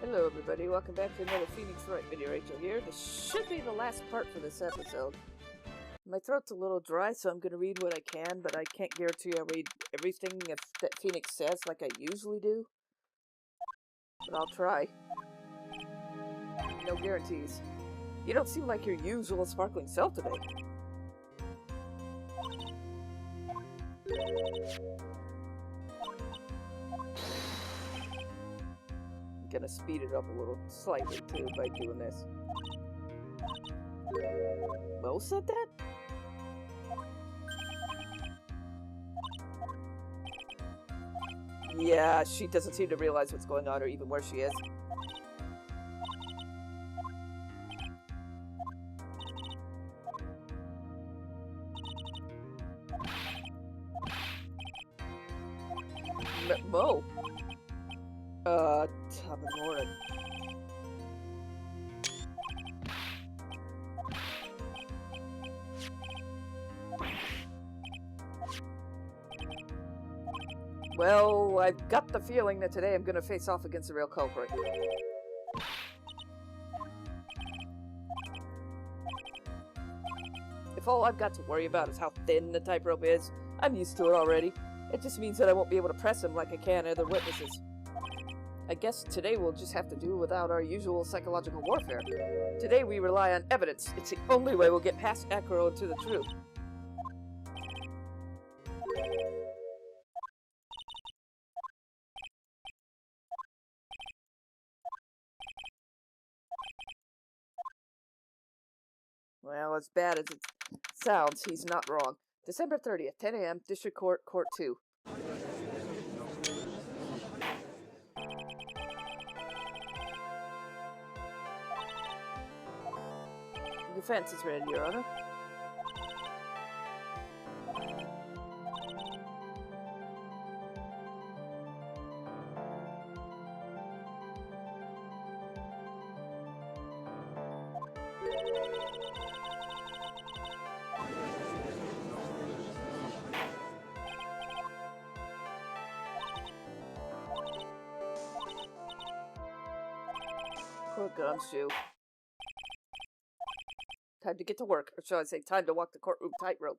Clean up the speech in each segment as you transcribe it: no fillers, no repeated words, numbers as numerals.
Hello everybody, welcome back to another Phoenix Wright video. Rachel here. This should be the last part for this episode. My throat's a little dry, so I'm going to read what I can, but I can't guarantee I'll read everything that Phoenix says like I usually do. But I'll try. No guarantees. You don't seem like your usual sparkling self today. I'm gonna speed it up a little slightly too by doing this. Mo said that? Yeah, she doesn't seem to realize what's going on or even where she is. Mo? Top of the morning. Well, I've got the feeling that today I'm gonna face off against the real culprit. If all I've got to worry about is how thin the tightrope is, I'm used to it already. It just means that I won't be able to press him like I can other witnesses. I guess today we'll just have to do without our usual psychological warfare. Today we rely on evidence. It's the only way we'll get past Acro and to the truth. Well, as bad as it sounds, he's not wrong. December 30th, 10 a.m., District Court, Court 2. Defense is ready, Your Honor. Poor Gumshoe. Time to get to work, or shall I say, time to walk the courtroom tightrope.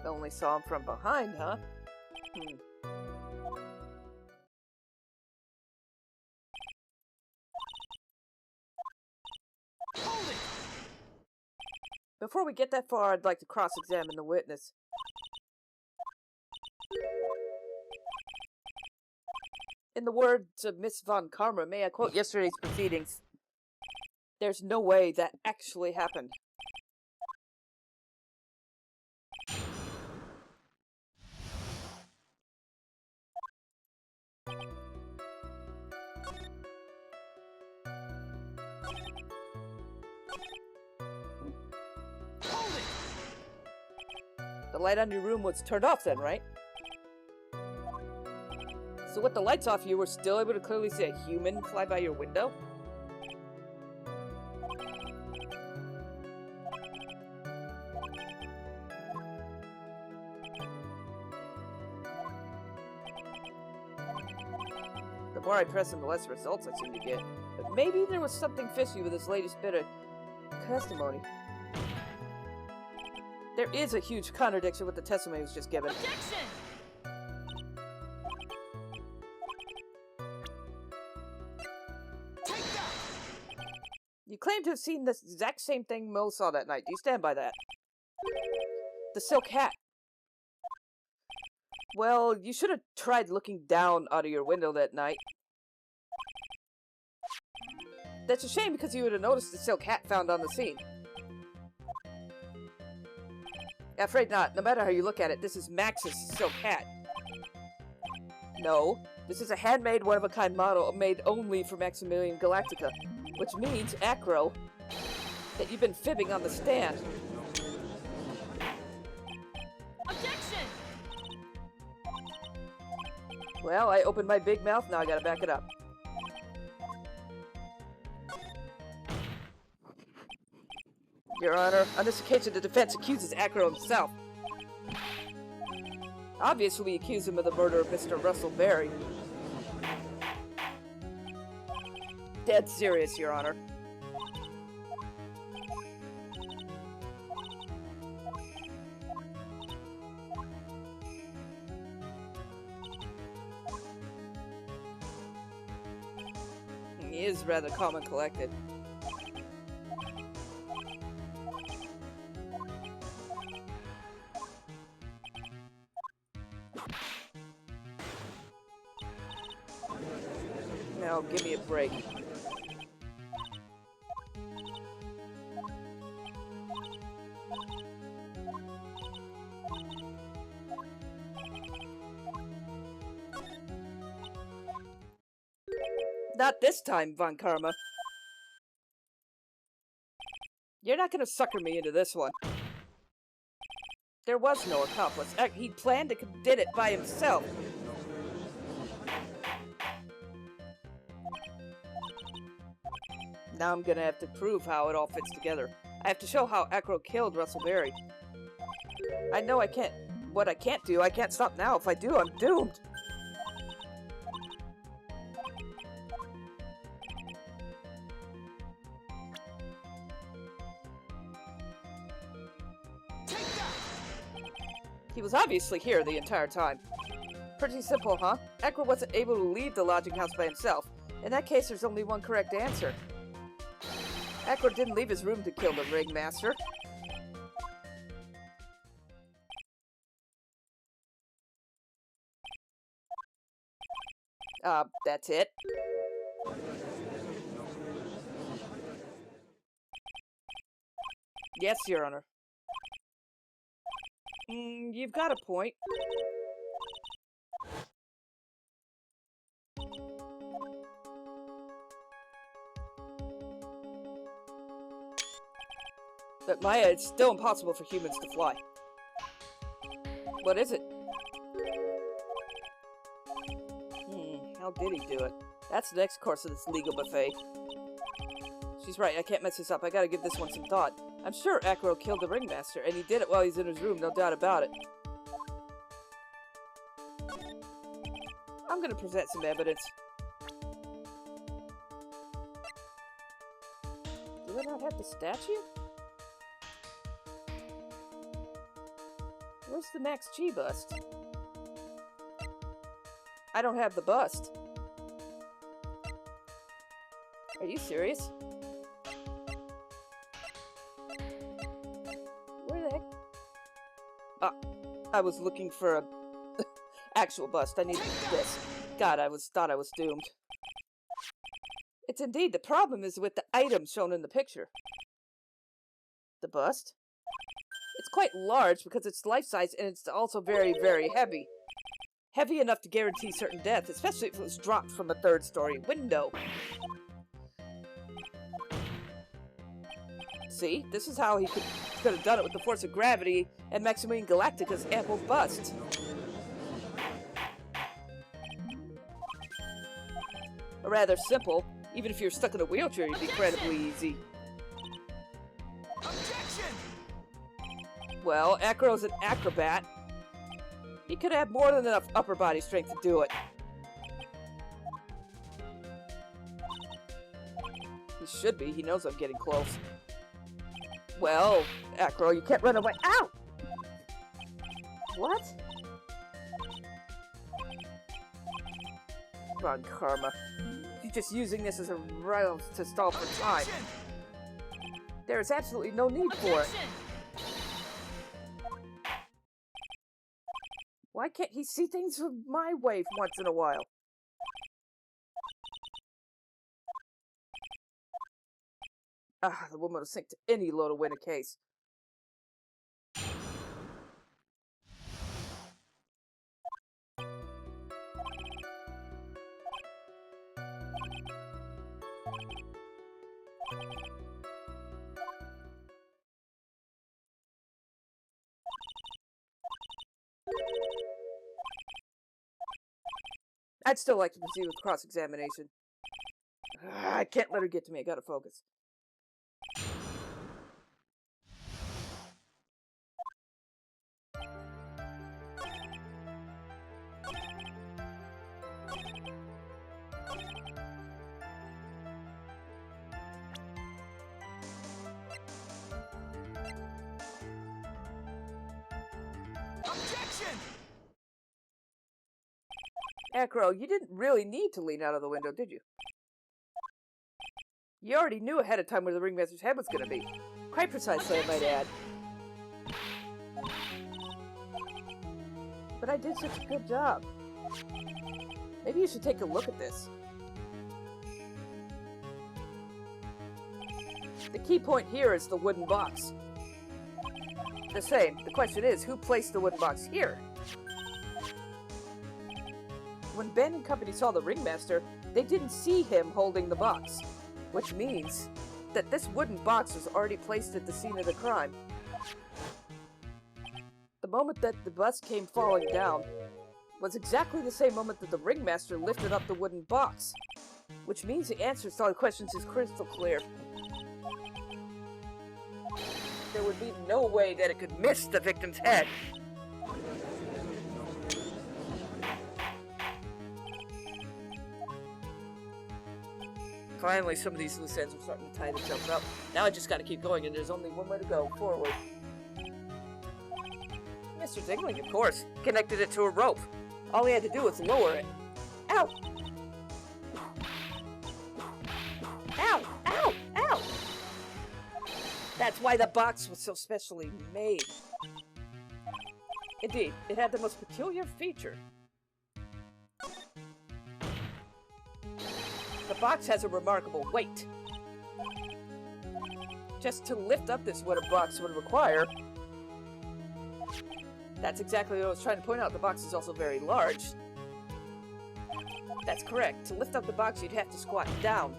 Only saw him from behind, huh? Hold it! Before we get that far, I'd like to cross-examine the witness. In the words of Miss Von Karma, may I quote yesterday's proceedings? There's no way that actually happened. The light on your room was turned off then, right? So with the lights off, you were still able to clearly see a human fly by your window? The more I press him, the less results I seem to get. But maybe there was something fishy with this latest bit of testimony. There is a huge contradiction with the testimony he was just given. Objection! Take that! You claim to have seen the exact same thing Mo saw that night. Do you stand by that? The silk hat. Well, you should have tried looking down out of your window that night. That's a shame because you would have noticed the silk hat found on the scene. Afraid not. No matter how you look at it, this is Max's silk hat. No, this is a handmade, one-of-a-kind model made only for Maximilian Galactica, which means, Acro, that you've been fibbing on the stand. Objection! Well, I opened my big mouth, now I gotta back it up. Your Honor, on this occasion the defense accuses Acro himself. Obviously, we accuse him of the murder of Mr. Russell Berry. Dead serious, Your Honor. He is rather calm and collected. Now, give me a break. Not this time, Von Karma. You're not gonna sucker me into this one. There was no accomplice. He planned to did it by himself. Now I'm gonna have to prove how it all fits together. I have to show how Acro killed Russell Berry. I know I can't. What I can't do, I can't stop now. If I do, I'm doomed. He was obviously here the entire time. Pretty simple, huh? Acro wasn't able to leave the lodging house by himself. In that case, there's only one correct answer. Acro didn't leave his room to kill the ringmaster. That's it. Yes, Your Honor. You've got a point. But Maya, it's still impossible for humans to fly. What is it? How did he do it? That's the next course of this legal buffet. She's right, I can't mess this up. I gotta give this one some thought. I'm sure Acro killed the ringmaster, and he did it while he's in his room, no doubt about it. I'm gonna present some evidence. Do I not have the statue? Where's the Max G bust? I don't have the bust. Are you serious? Where the heck? I was looking for a actual bust. I needed this. God, thought I was doomed. It's indeed. The problem is with the items shown in the picture. The bust? It's quite large because it's life-size and it's also very, very heavy. Heavy enough to guarantee certain death, especially if it was dropped from a third-story window. See? This is how he could have done it with the force of gravity and Maximilian Galactica's ample bust. Or rather simple. Even if you're stuck in a wheelchair, it'd be incredibly easy. Objection! Well, Acro's an acrobat. He could have more than enough upper body strength to do it. He should be. He knows I'm getting close. Well, Acro, you can't run away. Ow! What? Come on, Karma. You're just using this as a route to stall for time. There is absolutely no need for it. Why can't he see things from my way once in a while? The woman will sink to any low to win a case. I'd still like to proceed with cross-examination. I can't let her get to me. I gotta focus. Objection! Acro, you didn't really need to lean out of the window, did you? You already knew ahead of time where the ringmaster's head was gonna be. Quite precisely, I might add. But I did such a good job. Maybe you should take a look at this. The key point here is the wooden box. The same. The question is, who placed the wooden box here? When Ben and company saw the ringmaster, they didn't see him holding the box, which means that this wooden box was already placed at the scene of the crime. The moment that the bus came falling down was exactly the same moment that the ringmaster lifted up the wooden box, which means the answers to all the questions is crystal clear. There would be no way that it could miss the victim's head. Finally, some of these loose ends are starting to tie themselves up. Now I just gotta keep going, and there's only one way to go, forward. Mr. Zingling, of course, connected it to a rope. All he had to do was lower it. Ow! Ow! Ow! Ow! That's why the box was so specially made. Indeed, it had the most peculiar feature. The box has a remarkable weight. Just to lift up this wooden box would require... That's exactly what I was trying to point out. The box is also very large. That's correct. To lift up the box, you'd have to squat down.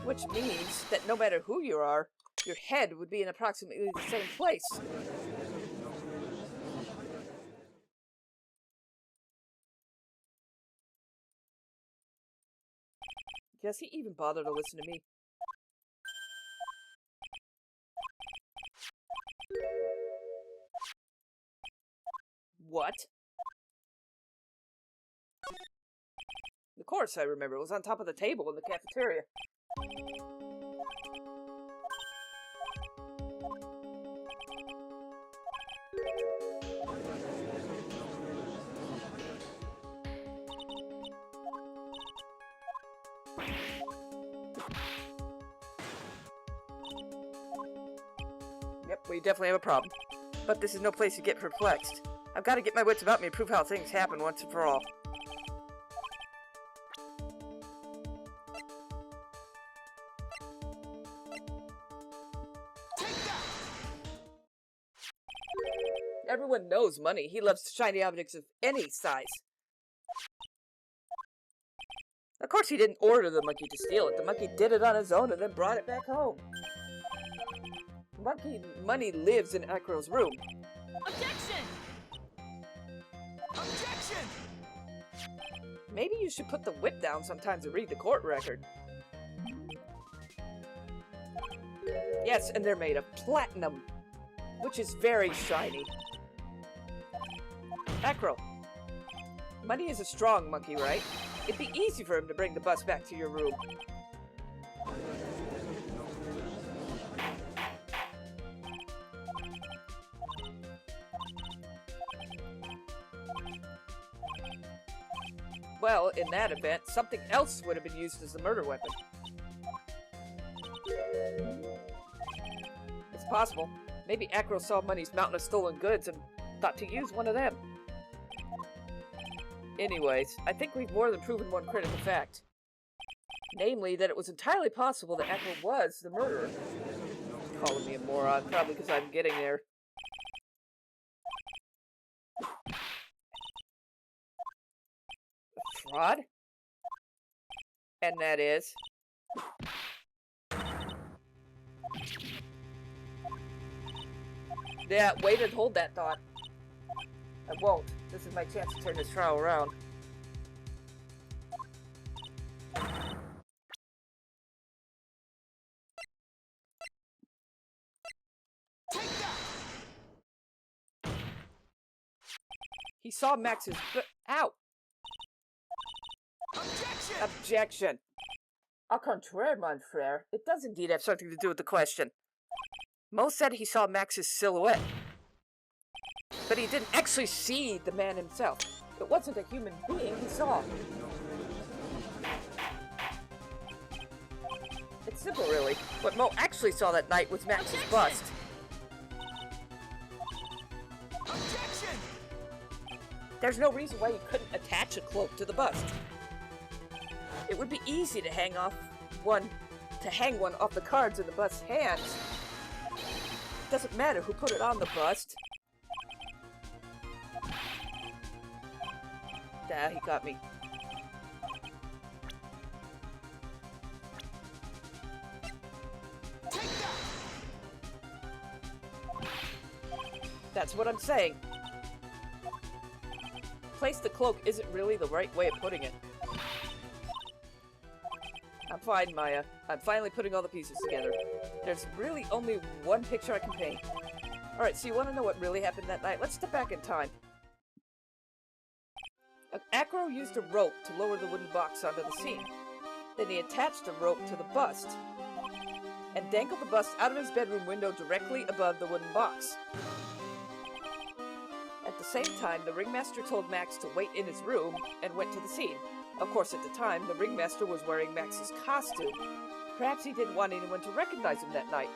Which means that no matter who you are, your head would be in approximately the same place. Does he even bother to listen to me? What? Of course I remember. It was on top of the table in the cafeteria. Yep, we definitely have a problem. But this is no place to get perplexed. I've got to get my wits about me and prove how things happen once and for all. Everyone knows Money. He loves shiny objects of any size. Of course he didn't order the monkey to steal it. The monkey did it on his own and then brought it back home. Money lives in Acro's room. Objection! Objection! Maybe you should put the whip down sometimes and read the court record. Yes, and they're made of platinum, which is very shiny. Acro, Money is a strong monkey, right? It'd be easy for him to bring the bus back to your room. Well, in that event, something else would have been used as the murder weapon. It's possible. Maybe Acro saw Money's mountain of stolen goods and thought to use one of them. Anyways, I think we've more than proven one critical fact. Namely, that it was entirely possible that Acro was the murderer. Calling me a moron, probably because I'm getting there. Fraud? And that is... Yeah, wait and hold that thought. I won't. This is my chance to turn this trial around. Take that! He saw Max's Ow! Objection! Objection! Au contraire, mon frere. It does indeed have something to do with the question. Mo said he saw Max's silhouette. But he didn't actually see the man himself. It wasn't a human being he saw. It's simple, really. What Mo actually saw that night was Max's bust. Objection! There's no reason why you couldn't attach a cloak to the bust. It would be easy to hang one off the cards in the bust's hands. It doesn't matter who put it on the bust. Ah, he got me. Take that! That's what I'm saying. Place the cloak isn't really the right way of putting it. I'm fine, Maya. I'm finally putting all the pieces together. There's really only one picture I can paint. Alright, so you want to know what really happened that night? Let's step back in time. Acro used a rope to lower the wooden box onto the scene. Then he attached the rope to the bust and dangled the bust out of his bedroom window directly above the wooden box. At the same time, the ringmaster told Max to wait in his room and went to the scene. Of course, at the time, the ringmaster was wearing Max's costume. Perhaps he didn't want anyone to recognize him that night.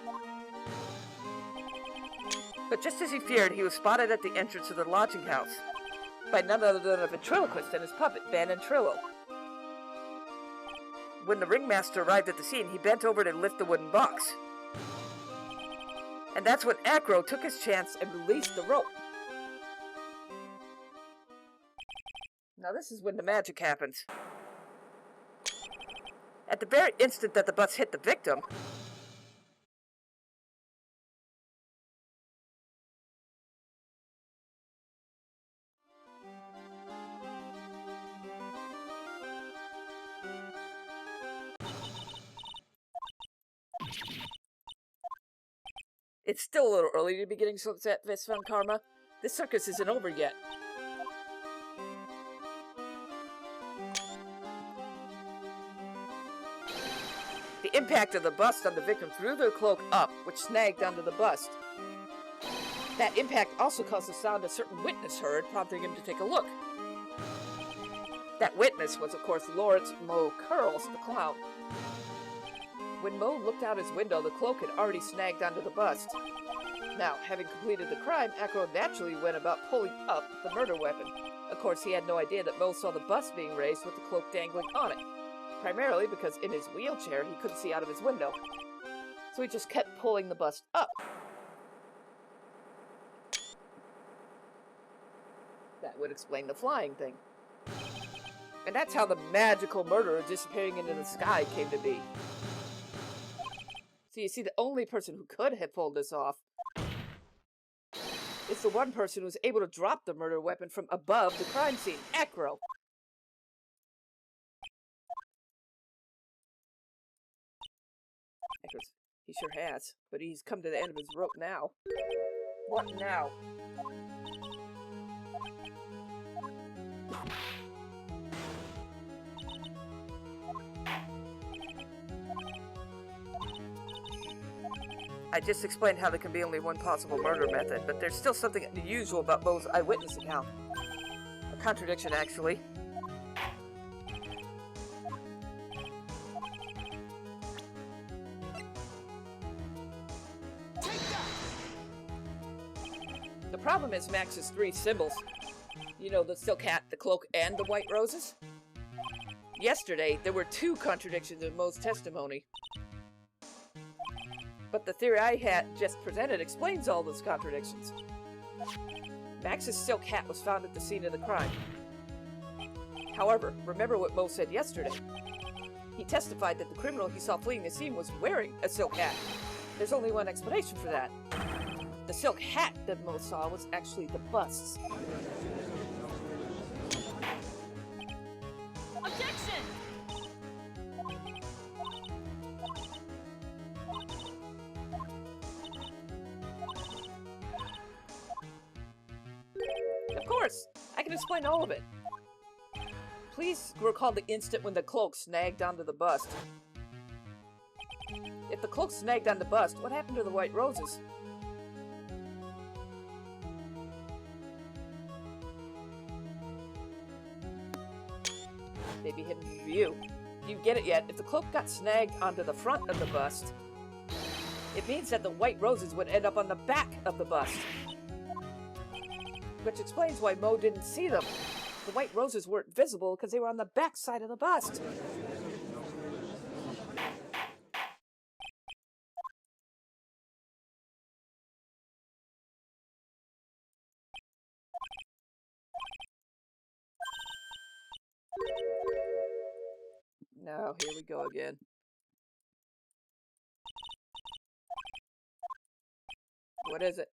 But just as he feared, he was spotted at the entrance of the lodging house by none other than a ventriloquist and his puppet, Ventrilo. When the ringmaster arrived at the scene, he bent over to lift the wooden box. And that's when Acro took his chance and released the rope. Now this is when the magic happens. At the very instant that the bus hit the victim, it's still a little early to be getting so upset, Visvan Karma. This circus isn't over yet. The impact of the bust on the victim threw the cloak up, which snagged onto the bust. That impact also caused the sound a certain witness heard, prompting him to take a look. That witness was, of course, Lawrence Mo Curls, the clown. When Mo looked out his window, the cloak had already snagged onto the bust. Now, having completed the crime, Acro naturally went about pulling up the murder weapon. Of course, he had no idea that Mo saw the bust being raised with the cloak dangling on it. Primarily because in his wheelchair, he couldn't see out of his window. So he just kept pulling the bust up. That would explain the flying thing. And that's how the magical murderer disappearing into the sky came to be. So you see, the only person who could have pulled this off is the one person who was able to drop the murder weapon from above the crime scene, Acro. He sure has, but he's come to the end of his rope now. What now? I just explained how there can be only one possible murder method, but there's still something unusual about Mo's eyewitness account. A contradiction, actually. The problem is Max's three symbols. You know, the silk hat, the cloak, and the white roses? Yesterday, there were two contradictions in Mo's testimony. But the theory I had just presented explains all those contradictions. Max's silk hat was found at the scene of the crime. However, remember what Mo said yesterday. He testified that the criminal he saw fleeing the scene was wearing a silk hat. There's only one explanation for that. The silk hat that Mo saw was actually the bust's. Objection! Of course! I can explain all of it. Please recall the instant when the cloak snagged onto the bust. If the cloak snagged on the bust, what happened to the white roses? Maybe hidden from view. Do you get it yet? If the cloak got snagged onto the front of the bust, it means that the white roses would end up on the back of the bust. Which explains why Mo didn't see them. The white roses weren't visible because they were on the back side of the bust. No, here we go again. What is it?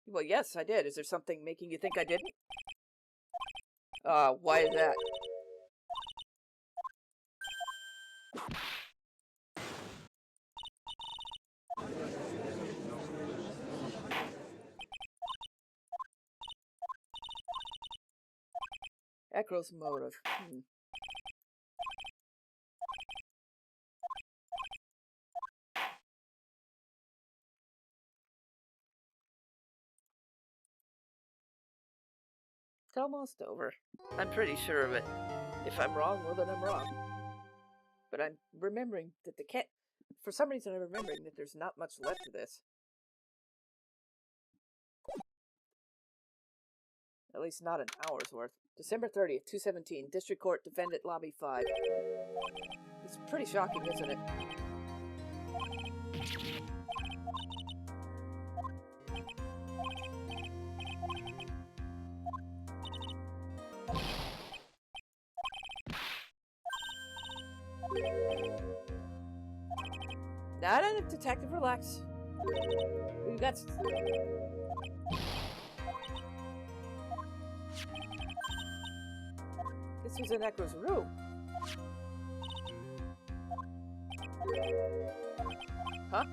Well, yes, I did. Is there something making you think I didn't? Why is that? Echo's motive. It's almost over. I'm pretty sure of it. If I'm wrong, well then I'm wrong. But I'm remembering that the cat... For some reason I'm remembering that there's not much left of this. At least not an hour's worth. December 30th, 217, District Court, Defendant Lobby 5. It's pretty shocking, isn't it? Not enough, Detective, relax. We've got... This was in Echo's room. Huh?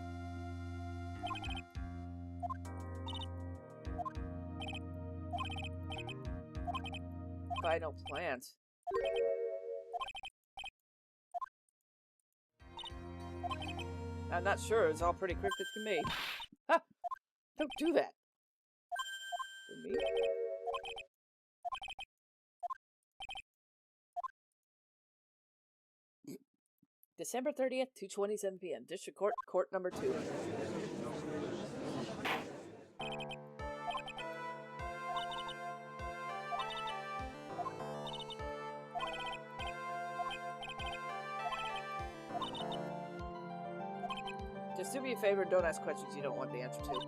Final plans. I'm not sure. It's all pretty cryptic to me. Ha! Don't do that. For me? December 30th, 2:27 p.m. District Court, Court number 2. Just do me a favor, don't ask questions you don't want the answer to.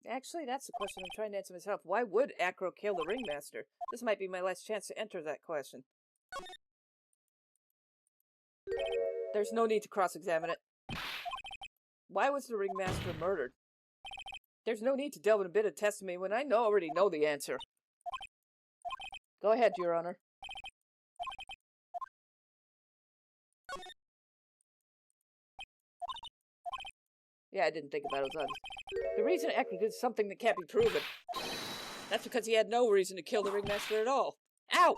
Actually, that's the question I'm trying to answer myself. Why would Acro kill the Ringmaster? This might be my last chance to enter that question. There's no need to cross-examine it. Why was the Ringmaster murdered? There's no need to delve in a bit of testimony when I already know the answer. Go ahead, Your Honor. Yeah, I didn't think about it. The reason Ekman did something that can't be proven. That's because he had no reason to kill the Ringmaster at all. Ow!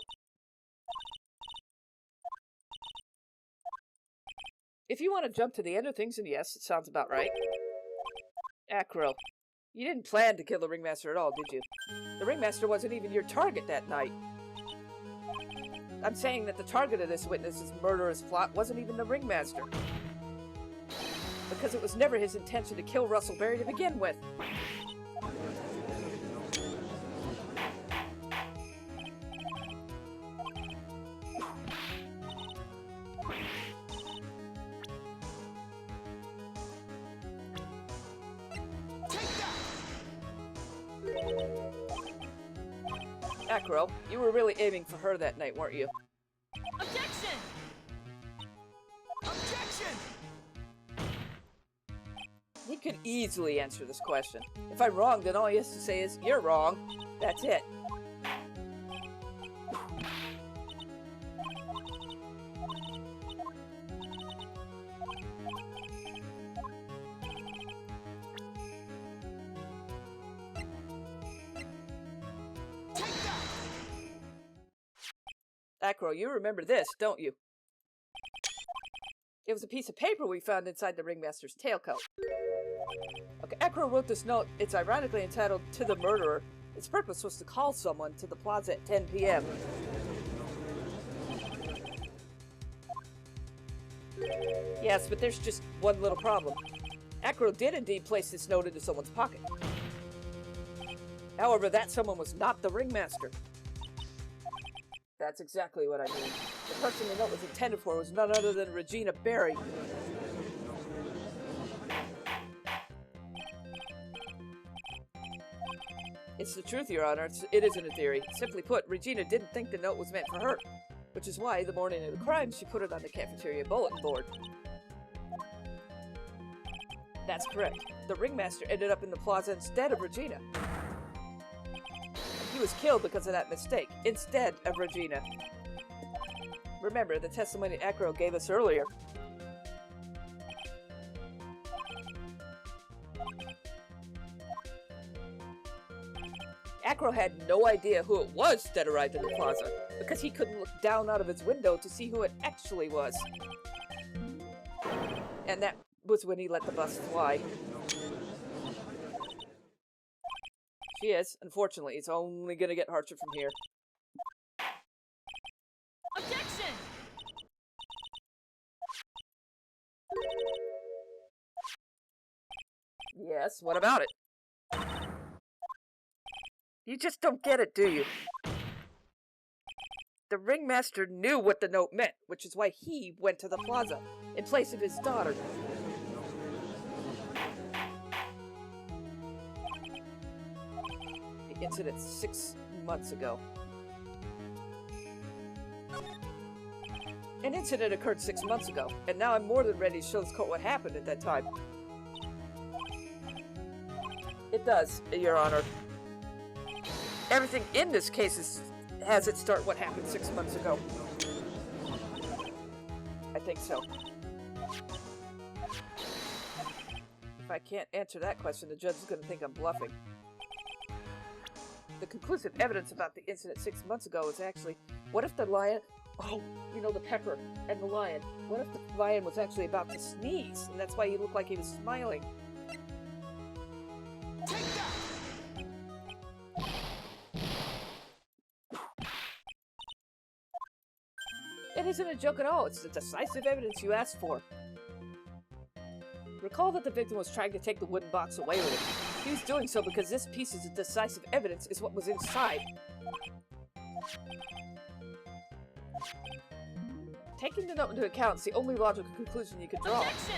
If you want to jump to the end of things, then yes, it sounds about right. Acro, you didn't plan to kill the Ringmaster at all, did you? The Ringmaster wasn't even your target that night. I'm saying that the target of this witness's murderous plot wasn't even the Ringmaster. Because it was never his intention to kill Russell Berry to begin with. Acro, you were really aiming for her that night, weren't you? Objection! Objection! He could easily answer this question. If I'm wrong, then all he has to say is, "You're wrong." That's it. Take that! Acro, you remember this, don't you? It was a piece of paper we found inside the ringmaster's tailcoat. Okay, Acro wrote this note. It's ironically entitled, "To the Murderer." Its purpose was to call someone to the plaza at 10 p.m. Yes, but there's just one little problem. Acro did indeed place this note into someone's pocket. However, that someone was not the ringmaster. That's exactly what I mean. The person the note was intended for was none other than Regina Berry. It's the truth, Your Honor. It isn't a theory. Simply put, Regina didn't think the note was meant for her, which is why, the morning of the crime, she put it on the cafeteria bulletin board. That's correct. The ringmaster ended up in the plaza instead of Regina. He was killed because of that mistake, instead of Regina. Remember the testimony Acro gave us earlier. Acro had no idea who it was that arrived in the plaza, because he couldn't look down out of his window to see who it actually was. And that was when he let the bus fly. She is. Unfortunately, it's only gonna get harsher from here. Objection! Yes, what about it? You just don't get it, do you? The ringmaster knew what the note meant, which is why he went to the plaza in place of his daughter. The incident 6 months ago. An incident occurred 6 months ago, and now I'm more than ready to show this court what happened at that time. It does, Your Honor. Everything in this case has its start what happened 6 months ago. I think so. If I can't answer that question, the judge is going to think I'm bluffing. The conclusive evidence about the incident 6 months ago is actually, what if the lion... Oh, you know, the pepper and the lion. What if the lion was actually about to sneeze, and that's why he looked like he was smiling? Take that! It isn't a joke at all. It's the decisive evidence you asked for. Recall that the victim was trying to take the wooden box away with him. He was doing so because this piece of decisive evidence is what was inside. Taking the note into account is the only logical conclusion you could draw. Objection!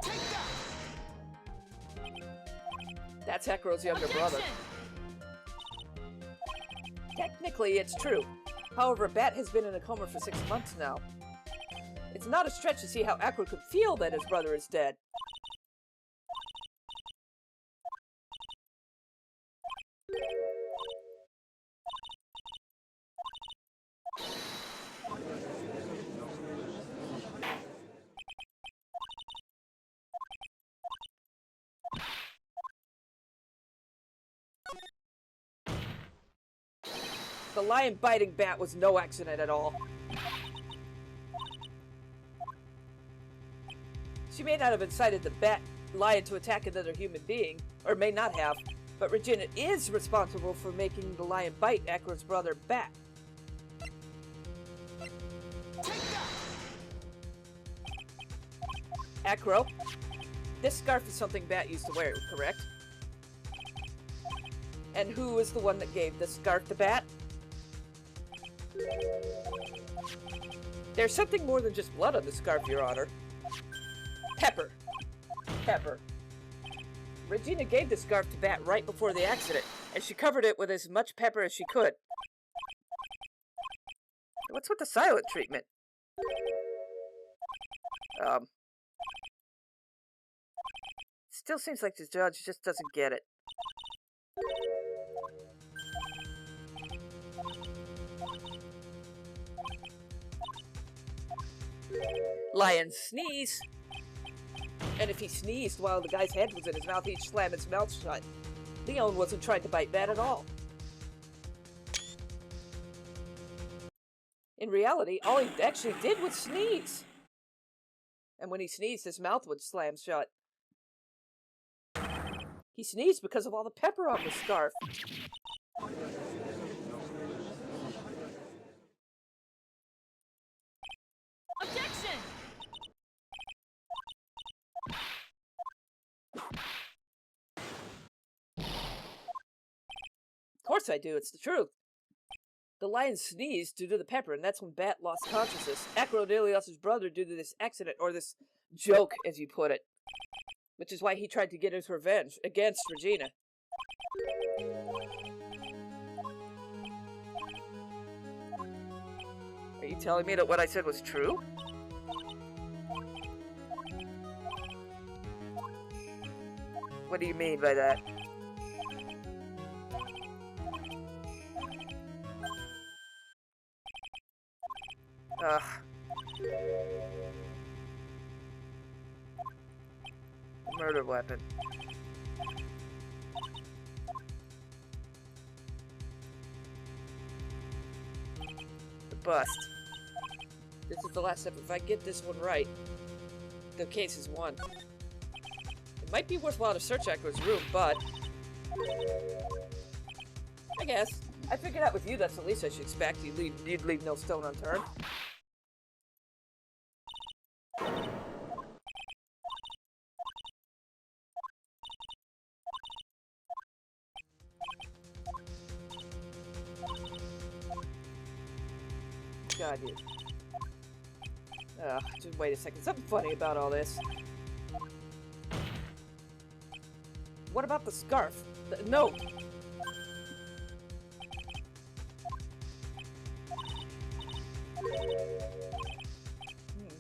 Take that! That's Hecro's younger brother. Objection! Technically, it's true. However, Bat has been in a coma for 6 months now. It's not a stretch to see how Acro could feel that his brother is dead. The lion biting Bat was no accident at all. She may not have incited the lion to attack another human being, or may not have, but Regina is responsible for making the lion bite Acro's brother Bat. Take that! Acro, this scarf is something Bat used to wear, correct? And who is the one that gave the scarf to Bat? There's something more than just blood on the scarf, Your Honor. Pepper. Pepper. Regina gave the scarf to Bat right before the accident, and she covered it with as much pepper as she could. What's with the silent treatment? Still seems like the judge just doesn't get it. Lion sneeze. And if he sneezed while the guy's head was in his mouth, he'd slam his mouth shut. Leon wasn't trying to bite Bat at all. In reality, all he actually did was sneeze. And when he sneezed, his mouth would slam shut. He sneezed because of all the pepper on the scarf. Objection! Of course I do, it's the truth. The lion sneezed due to the pepper, and that's when Bat lost consciousness. Acrodelios' brother due to this accident, or this joke, as you put it. Which is why he tried to get his revenge against Regina. Are you telling me that what I said was true? What do you mean by that? Ugh. Murder weapon. The bust. This is the last step. If I get this one right, the case is won. It might be worthwhile to search Echo's room, but I guess. I figured out with you that's the least I should expect. You'd leave no stone unturned. God, you. Just wait a second. Something funny about all this. What about the scarf? The note!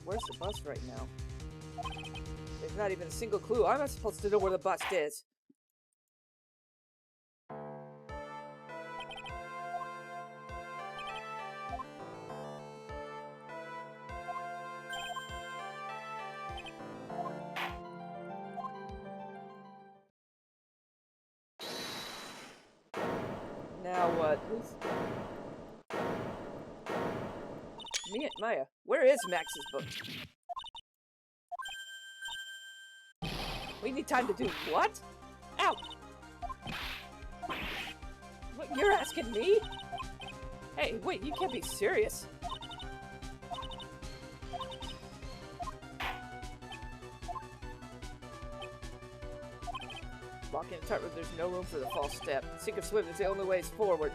Where's the bus right now? There's not even a single clue. I'm not supposed to know where the bus is. Now what? Maya, where is Max's book? We need time to do what? Ow! What, you're asking me? Hey, wait, you can't be serious. Walk in a tightrope, there's no room for the false step. Sink or swim is the only way forward.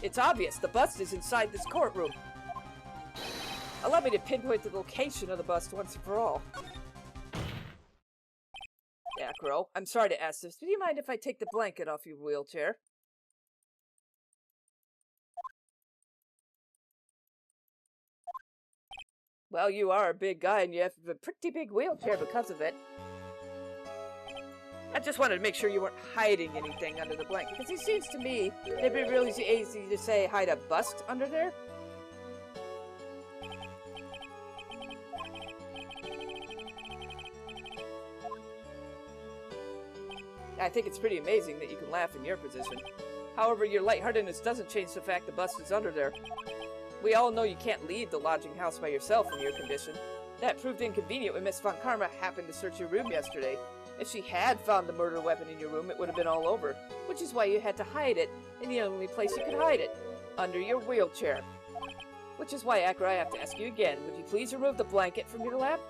It's obvious, the bust is inside this courtroom. Allow me to pinpoint the location of the bust once and for all. Acro, I'm sorry to ask this, but do you mind if I take the blanket off your wheelchair? Well, you are a big guy and you have a pretty big wheelchair because of it. I just wanted to make sure you weren't hiding anything under the blanket, because it seems to me it'd be really easy to say hide a bust under there. I think it's pretty amazing that you can laugh in your position. However, your lightheartedness doesn't change the fact the bust is under there. We all know you can't leave the lodging house by yourself in your condition. That proved inconvenient when Miss Von Karma happened to search your room yesterday. If she had found the murder weapon in your room, it would have been all over. Which is why you had to hide it in the only place you could hide it. Under your wheelchair. Which is why, Akra, I have to ask you again. Would you please remove the blanket from your lap?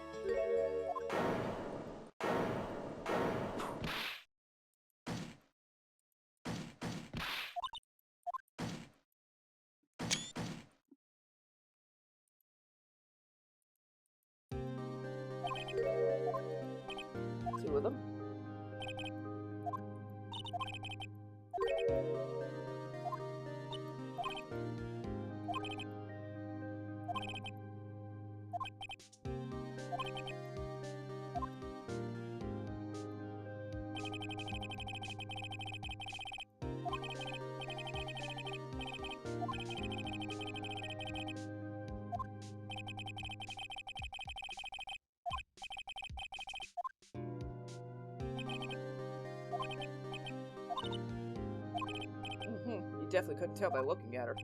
definitely couldn't tell by looking at her.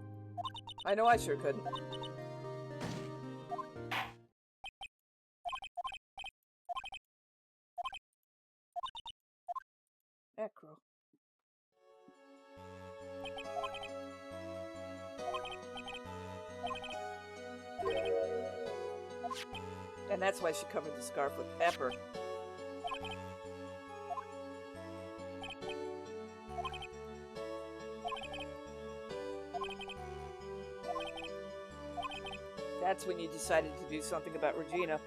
I know I sure couldn't. Acro. And that's why she covered the scarf with pepper. That's when you decided to do something about Regina.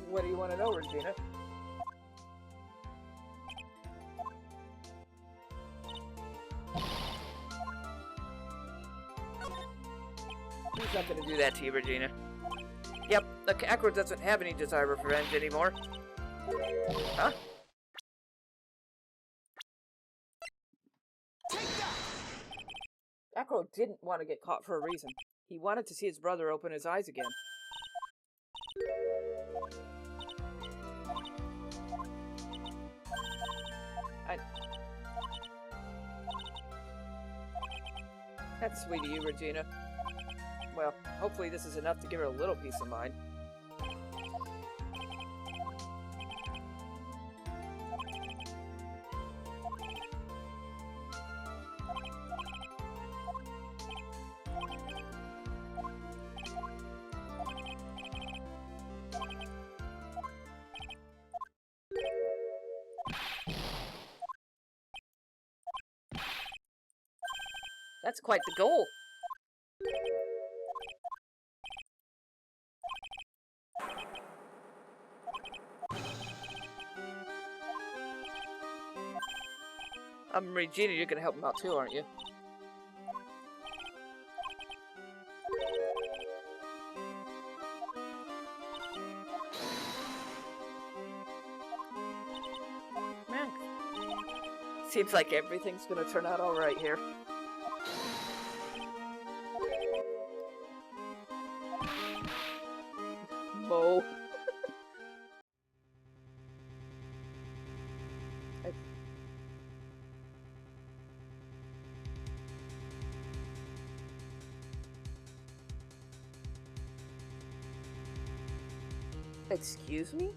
What do you want to know, Regina? He's not going to do that to you, Regina. Yep, the Acro doesn't have any desire for revenge anymore. Huh? Acro didn't want to get caught for a reason. He wanted to see his brother open his eyes again. That's sweet of you, Regina. Well, hopefully this is enough to give her a little peace of mind. That's quite the goal. Regina, you're gonna help him out too, aren't you? Man, seems like everything's gonna turn out all right here. Mo. Excuse me?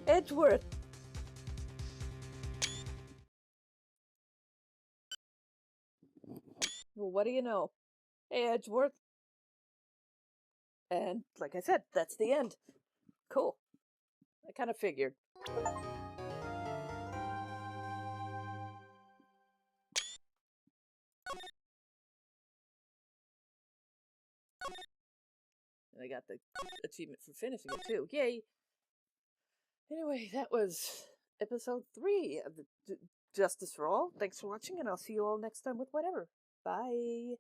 Edgeworth. Well, what do you know? Hey, Edgeworth. And like I said, that's the end. Cool. I kind of figured. And I got the achievement for finishing it too. Yay! Anyway, that was episode 3 of the Justice for All. Thanks for watching, and I'll see you all next time with whatever. Bye!